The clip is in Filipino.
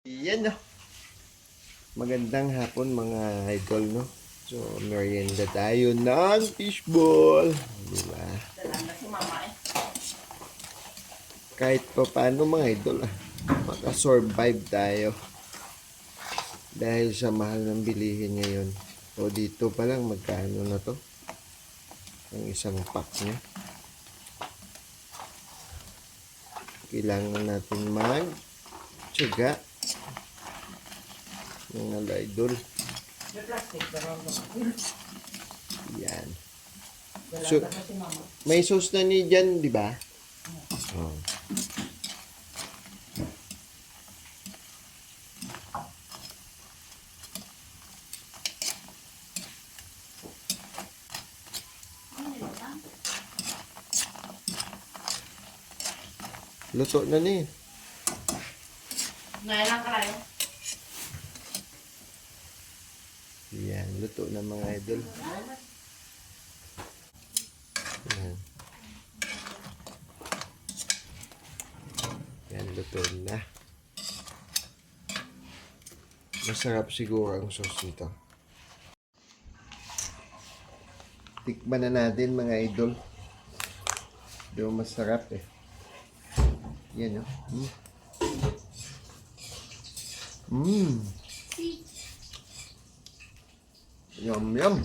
Yan no. Magandang hapon mga idol no. So, merienda tayo ng fishball. Diba? Kahit pa paano mga idol makasurvive tayo. Dahil sa mahal ng bilihin ngayon. So, dito pa lang magkano na to? Ang isang pack niya. Kailangan natin mag-tsaga. Mga idol. Yan. So, may sauce na ni dyan, di ba? Oh. Luto na ni. Nailang ka lang. Yan, luto na mga idol. Yan. Yan, luto na. Masarap siguro ang sauce nito. Tikman na natin mga idol. Doon masarap eh. Yan o. Yum yum.